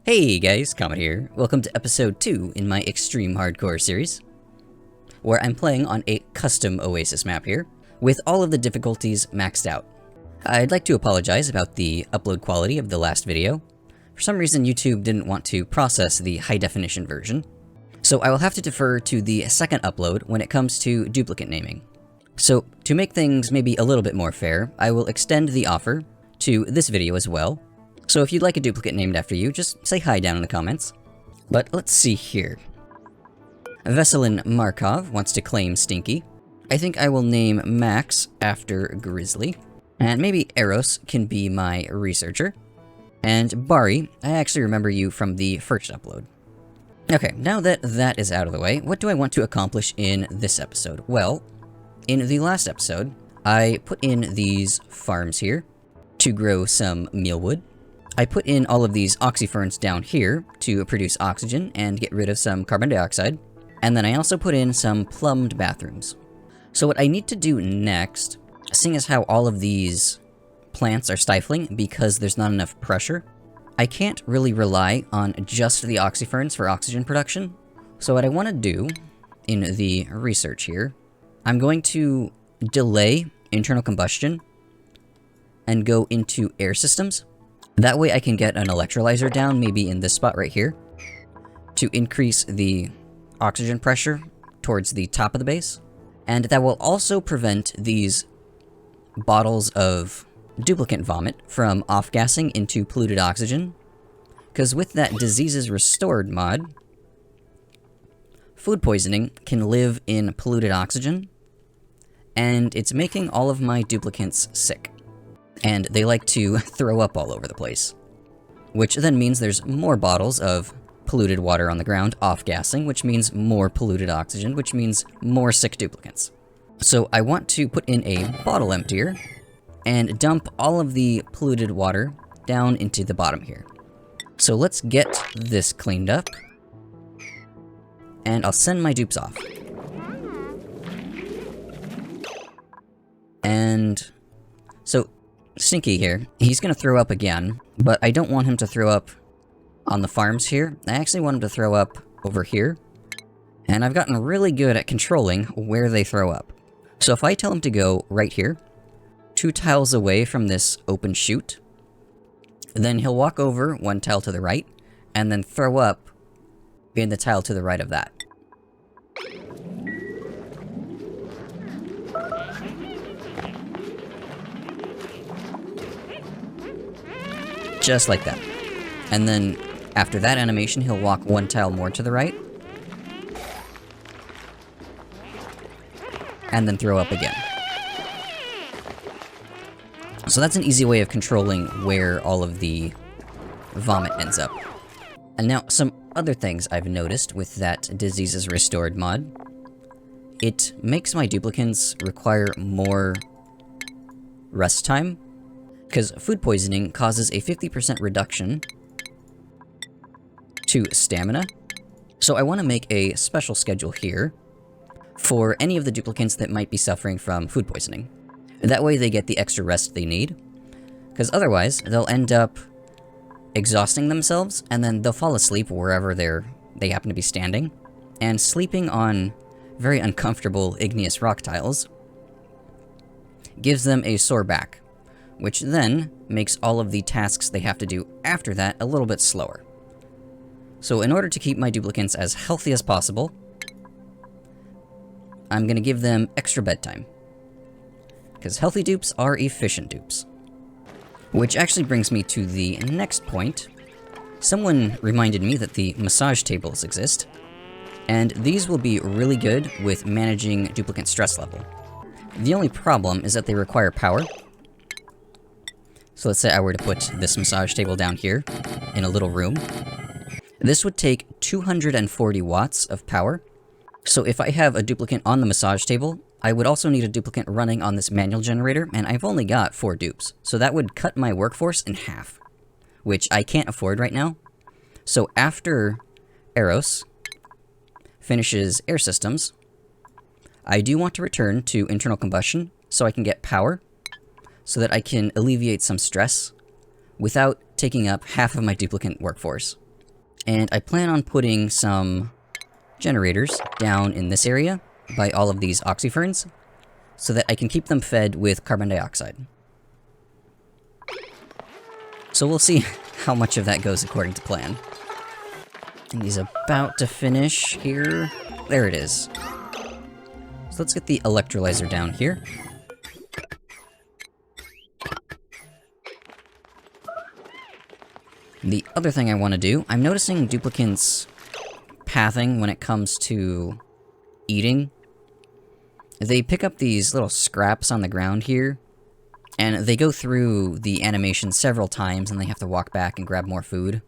Hey guys, Comet here. Welcome to episode 2 in my Extreme Hardcore series, where I'm playing on a custom Oasis map here, with all of the difficulties maxed out. I'd like to apologize about the upload quality of the last video. For some reason YouTube didn't want to process the high definition version, so I will have to defer to the second upload when it comes to duplicate naming. So to make things maybe a little bit more fair, I will extend the offer to this video as well. So if you'd like a duplicate named after you, just say hi down in the comments. But let's see here. Veselin Markov wants to claim Stinky. I think I will name Max after Grizzly. And maybe Eros can be my researcher. And Bari, I actually remember you from the first upload. Okay, now that that is out of the way, what do I want to accomplish in this episode? Well, in the last episode, I put in these farms here to grow some mealwood. I put in all of these oxyferns down here to produce oxygen and get rid of some carbon dioxide. And then I also put in some plumbed bathrooms. So what I need to do next, seeing as how all of these plants are stifling because there's not enough pressure, I can't really rely on just the oxyferns for oxygen production. So what I want to do in the research here, I'm going to delay internal combustion and go into air systems. That way I can get an electrolyzer down, maybe in this spot right here, to increase the oxygen pressure towards the top of the base. And that will also prevent these bottles of duplicant vomit from off-gassing into polluted oxygen. Because with that Diseases Restored mod, food poisoning can live in polluted oxygen, and it's making all of my duplicants sick. And they like to throw up all over the place. Which then means there's more bottles of polluted water on the ground off-gassing, which means more polluted oxygen, which means more sick duplicants. So I want to put in a bottle emptier and dump all of the polluted water down into the bottom here. So let's get this cleaned up. And I'll send my dupes off. And so Stinky here, he's gonna throw up again, but I don't want him to throw up on the farms here. I actually want him to throw up over here. And I've gotten really good at controlling where they throw up. So if I tell him to go right here, 2 tiles away from this open chute, then he'll walk over 1 tile to the right, and then throw up in the tile to the right of that. Just like that. And then, after that animation, he'll walk 1 tile more to the right. And then throw up again. So that's an easy way of controlling where all of the vomit ends up. And now, some other things I've noticed with that Diseases Restored mod. It makes my duplicants require more rest time, because food poisoning causes a 50% reduction to stamina. So I want to make a special schedule here for any of the duplicants that might be suffering from food poisoning. That way they get the extra rest they need, because otherwise they'll end up exhausting themselves, and then they'll fall asleep wherever they happen to be standing, and sleeping on very uncomfortable igneous rock tiles gives them a sore back, which then makes all of the tasks they have to do after that a little bit slower. So in order to keep my duplicants as healthy as possible, I'm going to give them extra bedtime. Because healthy dupes are efficient dupes. Which actually brings me to the next point. Someone reminded me that the massage tables exist, and these will be really good with managing duplicant stress level. The only problem is that they require power. So let's say I were to put this massage table down here in a little room. This would take 240 watts of power. So if I have a duplicant on the massage table, I would also need a duplicant running on this manual generator, and I've only got 4 dupes. So that would cut my workforce in half, which I can't afford right now. So after Eros finishes air systems, I do want to return to internal combustion so I can get power, so that I can alleviate some stress without taking up half of my duplicant workforce. And I plan on putting some generators down in this area by all of these oxyferns, so that I can keep them fed with carbon dioxide. So we'll see how much of that goes according to plan. And he's about to finish here. There it is. So let's get the electrolyzer down here. The other thing I want to do, I'm noticing duplicants pathing when it comes to eating. They pick up these little scraps on the ground here, and they go through the animation several times, and they have to walk back and grab more food.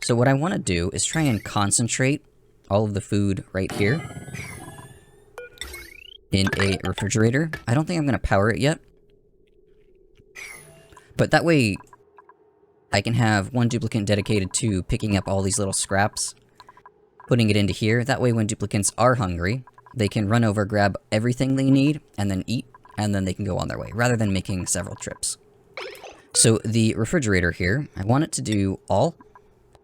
So what I want to do is try and concentrate all of the food right here in a refrigerator. I don't think I'm going to power it yet, but that way I can have one duplicant dedicated to picking up all these little scraps, putting it into here. That way when duplicants are hungry, they can run over, grab everything they need, and then eat, and then they can go on their way, rather than making several trips. So the refrigerator here, I want it to do all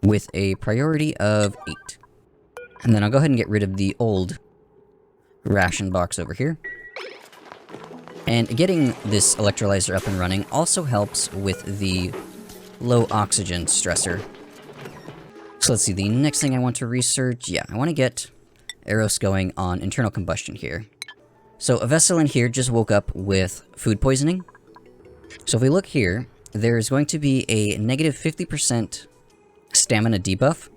with a priority of 8. And then I'll go ahead and get rid of the old ration box over here. And getting this electrolyzer up and running also helps with the low oxygen stressor. So let's see, the next thing I want to research, I want to get Eros going on internal combustion here. So a vessel in here just woke up with food poisoning. So if we look here, there's going to be a negative 50% stamina debuff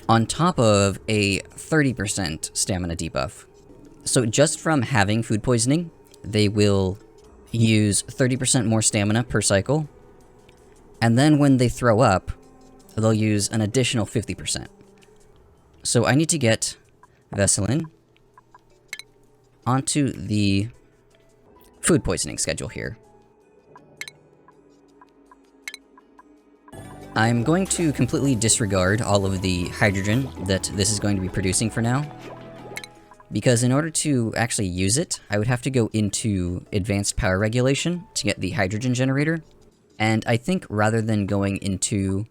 on top of a 30% stamina debuff. So just from having food poisoning, they will use 30% more stamina per cycle. And then when they throw up, they'll use an additional 50%. So I need to get Vesselin onto the food poisoning schedule here. I'm going to completely disregard all of the hydrogen that this is going to be producing for now, because in order to actually use it, I would have to go into advanced power regulation to get the hydrogen generator, and I think rather than going into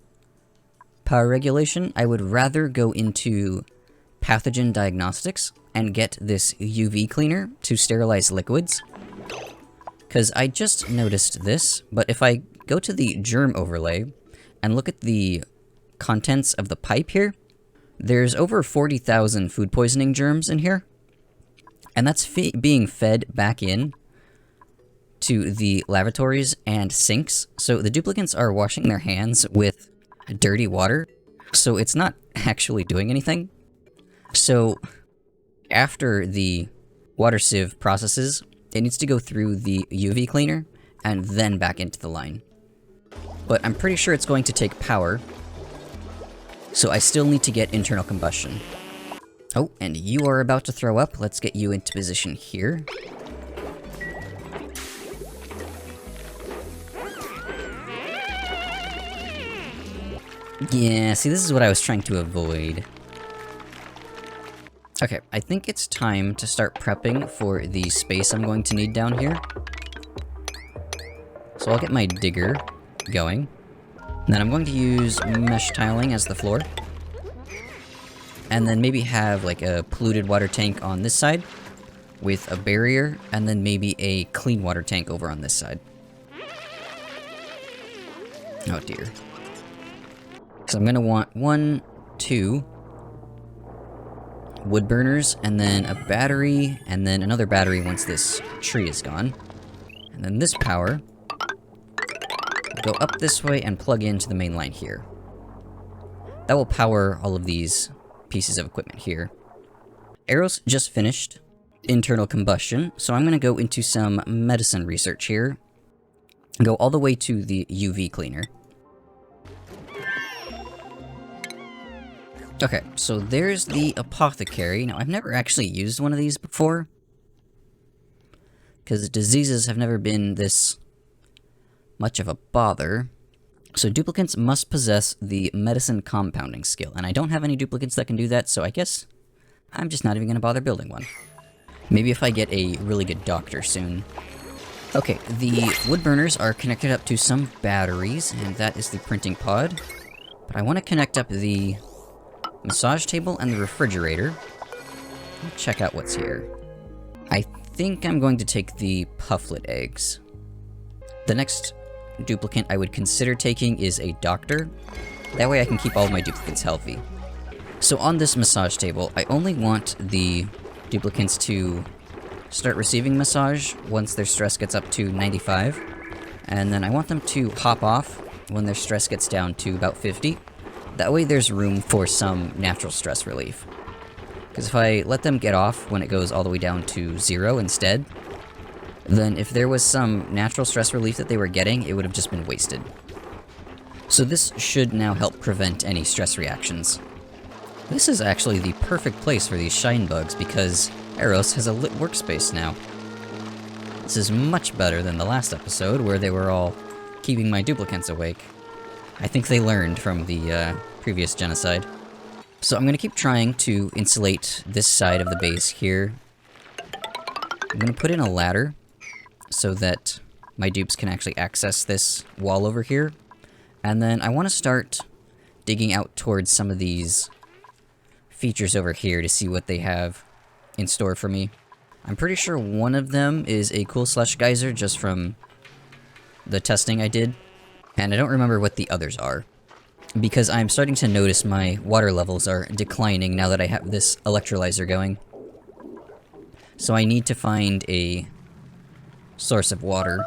power regulation, I would rather go into pathogen diagnostics and get this UV cleaner to sterilize liquids. Because I just noticed this, but if I go to the germ overlay and look at the contents of the pipe here, there's over 40,000 food poisoning germs in here. And that's being fed back in to the lavatories and sinks. So the duplicants are washing their hands with dirty water, so it's not actually doing anything. So after the water sieve processes, it needs to go through the UV cleaner and then back into the line. But I'm pretty sure it's going to take power, so I still need to get internal combustion. Oh, and you are about to throw up. Let's get you into position here. Yeah, see, this is what I was trying to avoid. Okay, I think it's time to start prepping for the space I'm going to need down here. So I'll get my digger going. And then I'm going to use mesh tiling as the floor. And then maybe have like a polluted water tank on this side with a barrier, and then maybe a clean water tank over on this side. Oh dear. So I'm gonna want 1, 2 wood burners, and then a battery, and then another battery once this tree is gone. And then this power will go up this way and plug into the main line here. That will power all of these pieces of equipment here. Eros just finished internal combustion, so I'm gonna go into some medicine research here. Go all the way to the UV cleaner. Okay, so there's the apothecary. Now, I've never actually used one of these before, because diseases have never been this much of a bother. So duplicants must possess the medicine compounding skill, and I don't have any duplicants that can do that, so I guess I'm just not even going to bother building one. Maybe if I get a really good doctor soon. Okay, the wood burners are connected up to some batteries, and that is the printing pod. But I want to connect up the massage table and the refrigerator. Let's check out what's here. I think I'm going to take the pufflet eggs. The next duplicant I would consider taking is a doctor. That way I can keep all of my duplicants healthy. So on this massage table, I only want the duplicants to start receiving massage once their stress gets up to 95. And then I want them to hop off when their stress gets down to about 50. That way there's room for some natural stress relief. Because if I let them get off when it goes all the way down to 0 instead, then if there was some natural stress relief that they were getting, it would have just been wasted. So this should now help prevent any stress reactions. This is actually the perfect place for these shine bugs because Eros has a lit workspace now. This is much better than the last episode where they were all keeping my duplicants awake. I think they learned from the previous genocide. So I'm going to keep trying to insulate this side of the base here. I'm going to put in a ladder so that my dupes can actually access this wall over here. And then I want to start digging out towards some of these features over here to see what they have in store for me. I'm pretty sure one of them is a cool slush geyser just from the testing I did. And I don't remember what the others are, because I'm starting to notice my water levels are declining now that I have this electrolyzer going. So I need to find a source of water.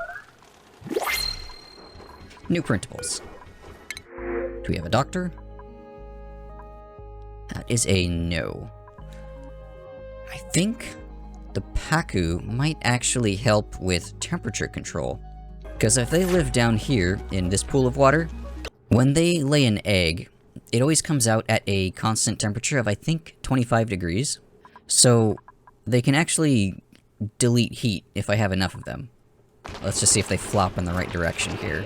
New printables. Do we have a doctor? That is a no. I think the Pacu might actually help with temperature control. Because if they live down here in this pool of water, when they lay an egg, it always comes out at a constant temperature of, I think, 25 degrees. So they can actually delete heat if I have enough of them. Let's just see if they flop in the right direction here.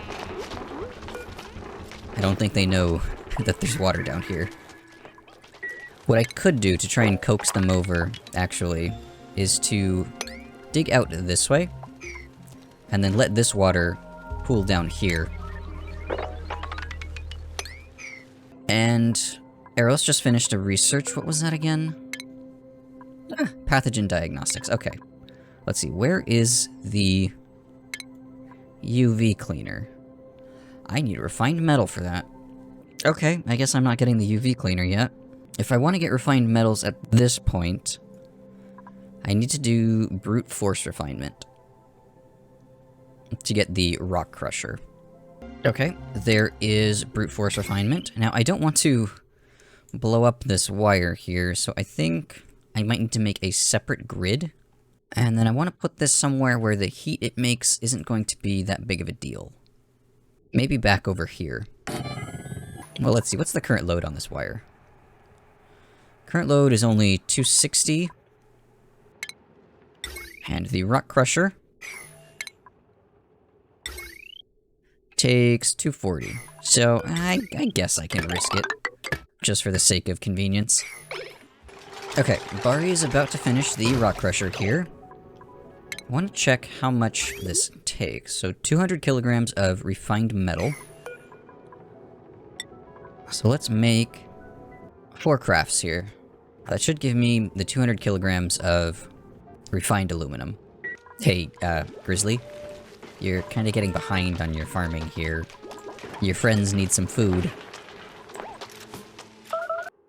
I don't think they know that there's water down here. What I could do to try and coax them over, actually, is to dig out this way, and then let this water pool down here. And Eros just finished a research. What was that again? Pathogen diagnostics. Okay. Let's see. Where is the UV cleaner? I need refined metal for that. Okay, I guess I'm not getting the UV cleaner yet. If I want to get refined metals at this point, I need to do brute force refinement to get the rock crusher. Okay, there is brute force refinement. Now, I don't want to blow up this wire here, so I think I might need to make a separate grid. And then I want to put this somewhere where the heat it makes isn't going to be that big of a deal. Maybe back over here. Well, let's see. What's the current load on this wire? Current load is only 260. And the rock crusher takes 240. So I guess I can risk it, just for the sake of convenience. Okay, Bari is about to finish the rock crusher here. I want to check how much this takes. So 200 kilograms of refined metal. So let's make 4 crafts here. That should give me the 200 kilograms of refined aluminum. Hey, Grizzly, you're kind of getting behind on your farming here. Your friends need some food.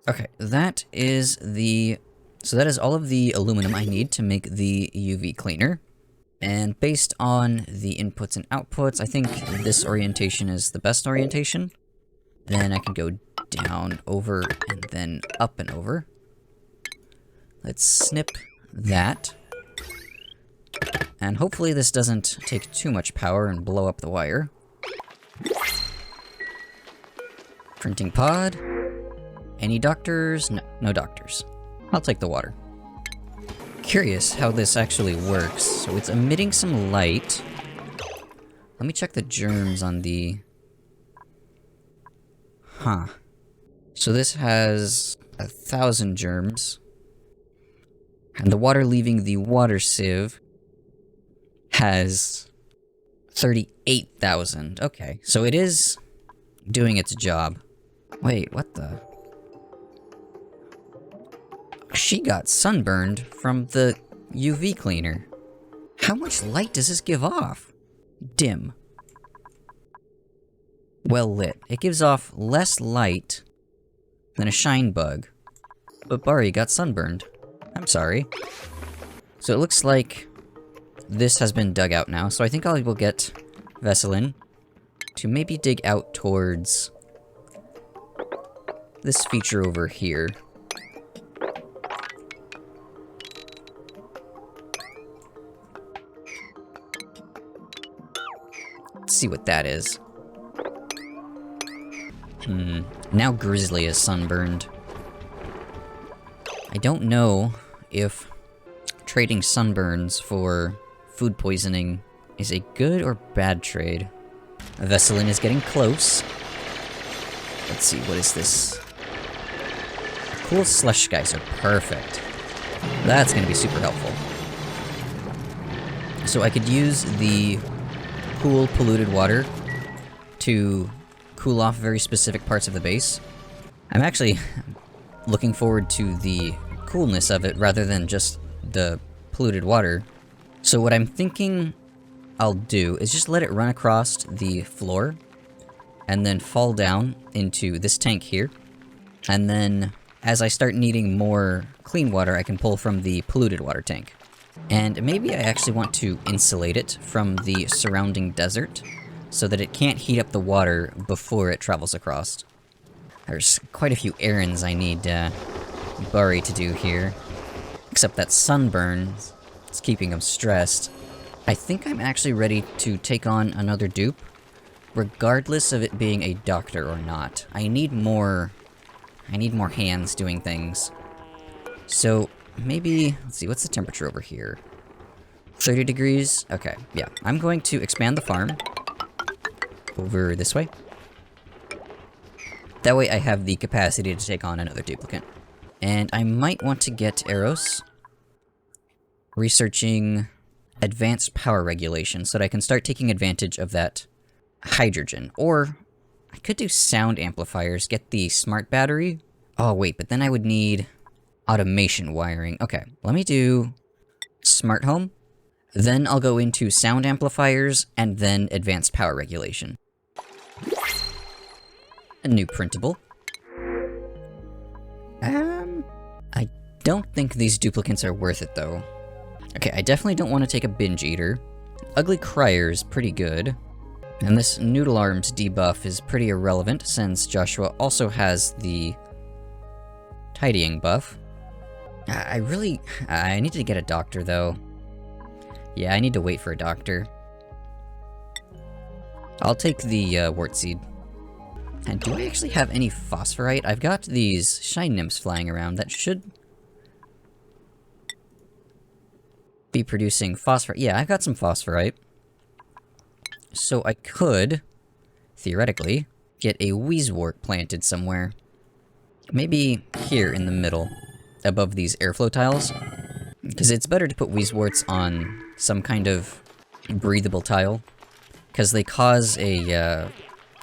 Okay, that is the... So that is all of the aluminum I need to make the UV cleaner. And based on the inputs and outputs, I think this orientation is the best orientation. Then I can go down, over, and then up and over. Let's snip that. And hopefully this doesn't take too much power and blow up the wire. Printing pod. Any doctors? No, no doctors. I'll take the water. Curious how this actually works. So it's emitting some light. Let me check the germs on the... Huh. So this has 1,000 germs. And the water leaving the water sieve has 38,000. Okay, so it is doing its job. Wait, what the? She got sunburned from the UV cleaner. How much light does this give off? Dim. Well lit. It gives off less light than a shine bug. But Bari got sunburned. I'm sorry. So it looks like this has been dug out now, so I think I will get Vesselin to maybe dig out towards this feature over here. Let's see what that is. Now Grizzly is sunburned. I don't know if trading sunburns for food poisoning is a good or bad trade. Vesselin is getting close. Let's see, what is this? Cool slush geyser, perfect. That's gonna be super helpful. So I could use the cool polluted water to cool off very specific parts of the base. I'm actually looking forward to the coolness of it rather than just the polluted water. So what I'm thinking I'll do is just let it run across the floor and then fall down into this tank here. And then as I start needing more clean water, I can pull from the polluted water tank. And maybe I actually want to insulate it from the surrounding desert so that it can't heat up the water before it travels across. There's quite a few errands I need Bari to do here. Except that sunburn is keeping him stressed. I think I'm actually ready to take on another dupe, regardless of it being a doctor or not. I need more hands doing things. So maybe, let's see, what's the temperature over here? 30 degrees? Okay, yeah. I'm going to expand the farm over this way. That way I have the capacity to take on another duplicant. And I might want to get Eros researching advanced power regulation so that I can start taking advantage of that hydrogen. Or I could do sound amplifiers, get the smart battery. Oh wait, but then I would need automation wiring. Okay, let me do smart home. Then I'll go into sound amplifiers and then advanced power regulation. A new printable. I don't think these duplicants are worth it though. Okay, I definitely don't want to take a binge eater. Ugly Crier's pretty good. And this Noodle Arms debuff is pretty irrelevant since Joshua also has the tidying buff. I need to get a doctor though. Yeah, I need to wait for a doctor. I'll take the wart seed. And do I actually have any phosphorite? I've got these shine nymphs flying around that should be producing phosphorite. Yeah, I've got some phosphorite. So I could, theoretically, get a wheezewort planted somewhere. Maybe here in the middle, above these airflow tiles. Because it's better to put wheezeworts on some kind of breathable tile. Because they cause a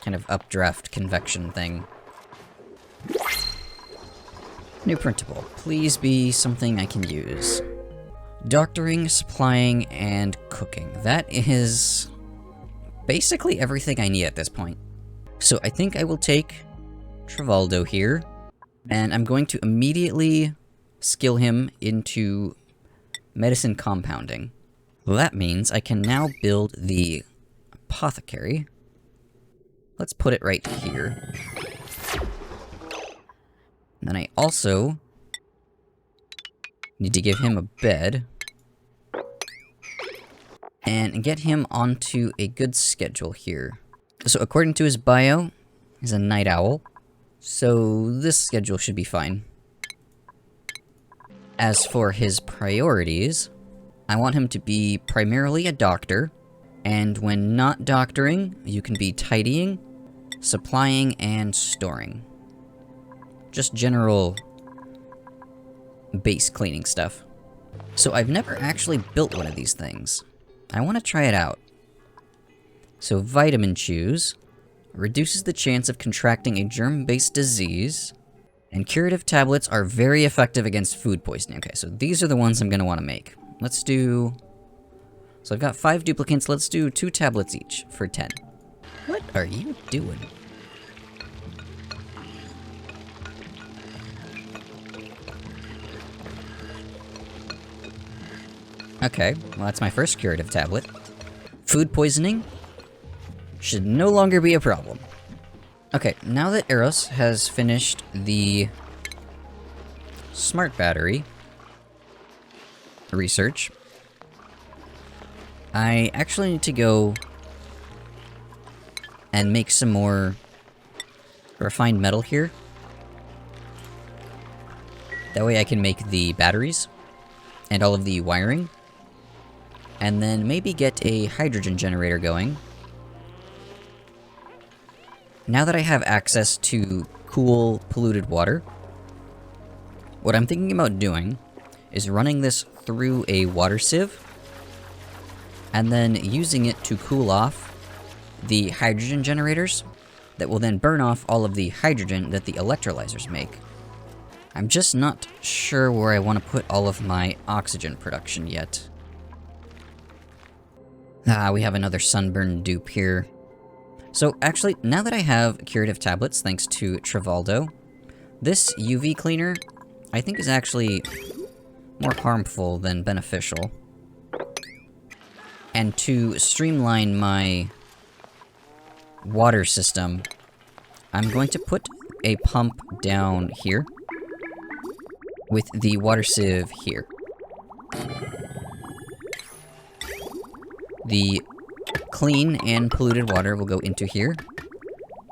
kind of updraft convection thing. New printable. Please be something I can use. Doctoring, supplying, and cooking. That is basically everything I need at this point. So I think I will take Travaldo here, and I'm going to immediately skill him into medicine compounding. Well, that means I can now build the apothecary. Let's put it right here. And then I also need to give him a bed and get him onto a good schedule here. So according to his bio, he's a night owl, so this schedule should be fine. As for his priorities, I want him to be primarily a doctor, and when not doctoring, you can be tidying, supplying, and storing. Just general base cleaning stuff. So I've never actually built one of these things. I want to try it out. So Vitamin Chews reduces the chance of contracting a germ-based disease, And curative tablets are very effective against food poisoning. Okay, so these are the ones I'm going to want to make. Let's do... So I've got 5 duplicants. Let's do 2 tablets each for 10. What are you doing? Okay, well that's my first curative tablet. Food poisoning should no longer be a problem. Okay, now that Eros has finished the smart battery research, I actually need to go and make some more refined metal here. That way I can make the batteries and all of the wiring. And then maybe get a hydrogen generator going. Now that I have access to cool, polluted water, what I'm thinking about doing is running this through a water sieve, and then using it to cool off the hydrogen generators that will then burn off all of the hydrogen that the electrolyzers make. I'm just not sure where I want to put all of my oxygen production yet. Ah, we have another sunburned dupe here. So actually, now that I have curative tablets thanks to Trivaldo, this UV cleaner I think is actually more harmful than beneficial. And to streamline my water system, I'm going to put a pump down here with the water sieve here. The clean and polluted water will go into here,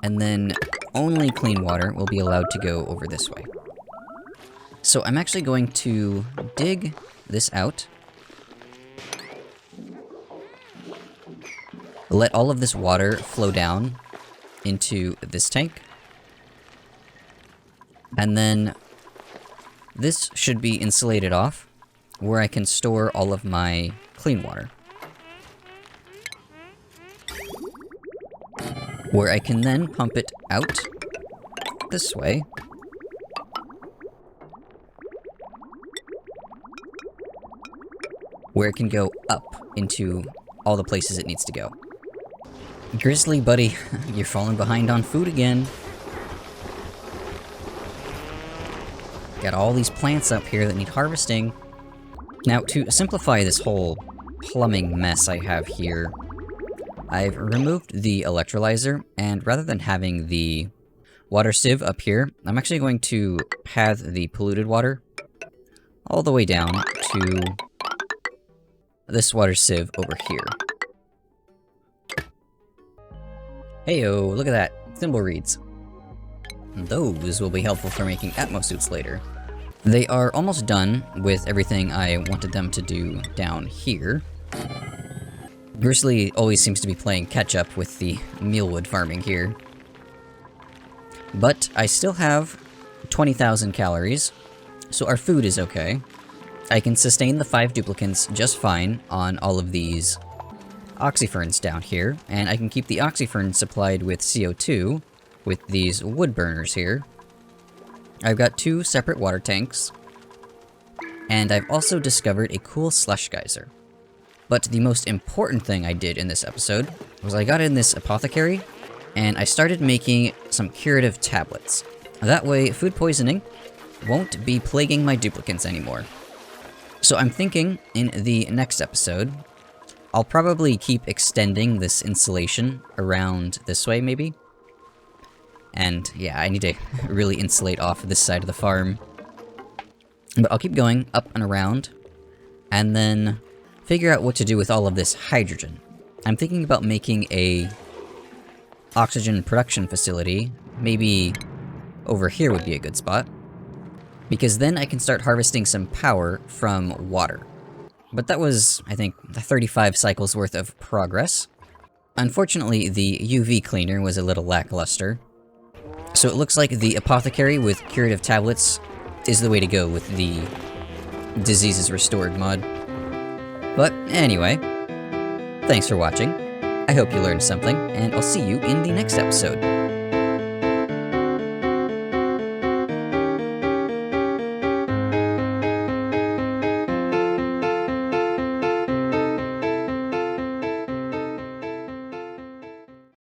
and then only clean water will be allowed to go over this way. So I'm actually going to dig this out, let all of this water flow down into this tank, and then this should be insulated off, where I can store all of my clean water. Where I can then pump it out this way. Where it can go up into all the places it needs to go. Grizzly, buddy, you're falling behind on food again. Got all these plants up here that need harvesting. Now, to simplify this whole plumbing mess I have here, I've removed the electrolyzer, and rather than having the water sieve up here, I'm actually going to path the polluted water all the way down to this water sieve over here. Heyo, look at that. Thimble reeds. Those will be helpful for making Atmo suits later. They are almost done with everything I wanted them to do down here. Grizzly always seems to be playing catch-up with the mealwood farming here. But I still have 20,000 calories, so our food is okay. I can sustain the 5 duplicants just fine on all of these oxyferns down here, and I can keep the oxyferns supplied with CO2 with these wood burners here. I've got 2 separate water tanks, and I've also discovered a cool slush geyser. But the most important thing I did in this episode was I got in this apothecary, and I started making some curative tablets. That way, food poisoning won't be plaguing my duplicants anymore. So I'm thinking, in the next episode, I'll probably keep extending this insulation around this way, maybe. And yeah, I need to really insulate off this side of the farm. But I'll keep going up and around, and then figure out what to do with all of this hydrogen. I'm thinking about making a oxygen production facility. Maybe over here would be a good spot, because then I can start harvesting some power from water. But that was, I think, 35 cycles worth of progress. Unfortunately, the UV cleaner was a little lackluster, so it looks like the apothecary with curative tablets is the way to go with the Diseases Restored mod. But anyway, thanks for watching. I hope you learned something, and I'll see you in the next episode.